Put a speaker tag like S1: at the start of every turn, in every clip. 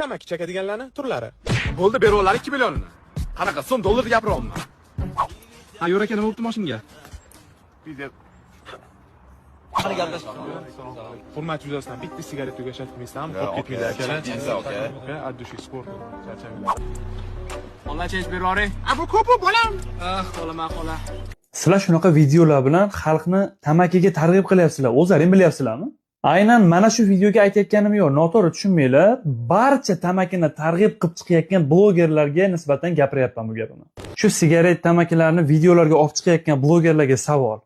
S1: tamaki chekadiganlarning turlari.
S2: Bo'ldi, berib 2 millionini. Qanaqa so'm dollar gapiryapman.
S3: Ha, yo'q aka, nima bo'libdi mashinaga?
S1: Hurmat yuzasidan bitta sigaret tugashatmaysizmi? Qolib ketmaydi akalar. Addushik sport. Charchamaylar.
S3: Xola chech beravering.
S1: Bu ko'pi bo'lam.
S3: Xolaman, xola.
S4: Sizlar shunaqa videolar bilan xalqni tamakiga targ'ib qilyapsizlar. O'zlaring bilyapsizlarmi? Aynan mana shu videoga aytayotganim yo'q, noto'g'ri tushunmanglar. Barcha tamakini targ'ib qilib chiqayotgan blogerlarga nisbatan gapiryapman bu gapimni. Shu sigaret tamakilarni videolarga olib chiqayotgan blogerlarga savol.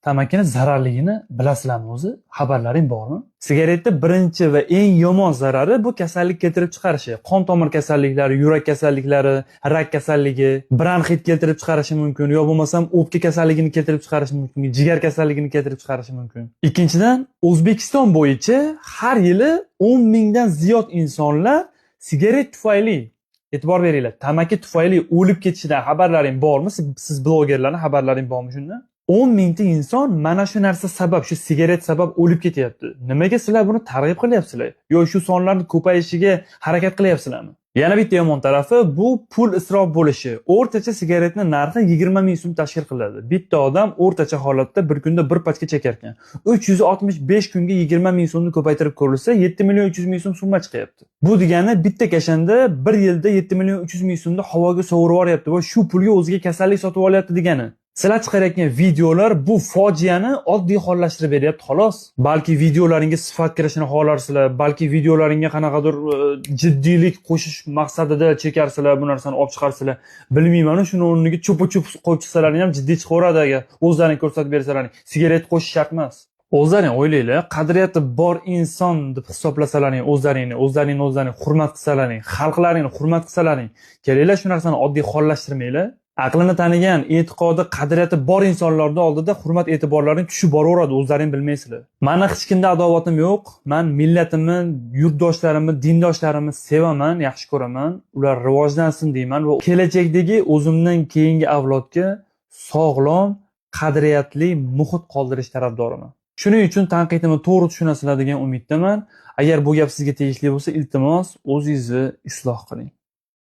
S4: Tamakini zararligini bilasizlarmi o'zi? Xabarlaring bormi? Sigaretning birinchi va eng yomon zarari bu kasallik keltirib chiqarishi. Qon tomir kasalliklari, yurak kasalliklari, rak kasalligi, bronxit keltirib chiqarishi mumkin, yo bo'lmasam o'pka kasalligini keltirib chiqarishi mumkin, jigar kasalligini keltirib chiqarishi mumkin. Ikkinchidan, O'zbekiston bo'yicha har yili 10 mingdan ziyod insonlar sigaret tufayli, e'tibor beringlar, tamaki tufayli o'lib ketishidan xabarlaring bormi? Siz blogerlarning xabarlaring bormi shunda? 10 mingta inson mana shu narsa sabab, shu sigaret sabab o'lib ketyapti. Nimaga sizlar buni targ'ib qilyapsizlar? Yo shu sonlarning ko'payishiga harakat qilyapsizlarmi? Yana bitta yomon tarafi bu pul isrof bo'lishi. O'rtacha sigaretning narxi 20 ming so'm tashkil qiladi. Bitta odam o'rtacha holatda bir kunda bir pachka chekar ekan. 365 kunga 20 ming so'mni ko'paytirib ko'rilsa, 7 million 300 ming so'm summa chiqyapti. Bu degani bitta kashanda bir yilda 7 million 300 ming so'mni havoga sovurib yuboryapti va shu pulga o'ziga kasallik sotib olyapti degani. Sizlar chiqarayotgan videolar bu fojiani oddiy hollashtirib beryapti xolos. Balki videolaringga sifat kirishini xohlarsizlar, balki videolaringga qanaqadir jiddiylik qo'shish maqsadida chekarsizlar, bu narsani olib chiqarsizlar. Bilmayman, shuni o'rniga cho'pa-cho'p qo'yib chiqsalaring ham jiddiy chiqaveradi agar o'zlaring ko'rsatib bersalaring. Sigaret qo'shish shart emas. O'zlaring o'ylaylar, qadriyati bor inson deb hisoblasalaring, o'zlaringni hurmat qilsalaring, xalqlaringni hurmat qilsalaring, kelinglar shu narsani oddiy hollashtirmanglar. Aqlini tanigan, e'tiqodi, qadriyati bor insonlarning oldida hurmat e'tiborlaring tushib boraveradi, o'zlaring bilmaysizlar. Meni hech kimda adovatim yo'q. Men millatimni, yurtdoshlarimni, dindoshlarimni sevaman, yaxshi ko'raman. Ular rivojlansin deyman va kelajakdagi o'zimdan keyingi avlodga sog'lom, qadriyatli muhit qoldirish tarafdoriman. Shuning uchun tanqidimni to'g'ri tushunasizlar degan umiddaman. Agar bu gap sizga tegishli bo'lsa, iltimos o'zingizni isloh qiling.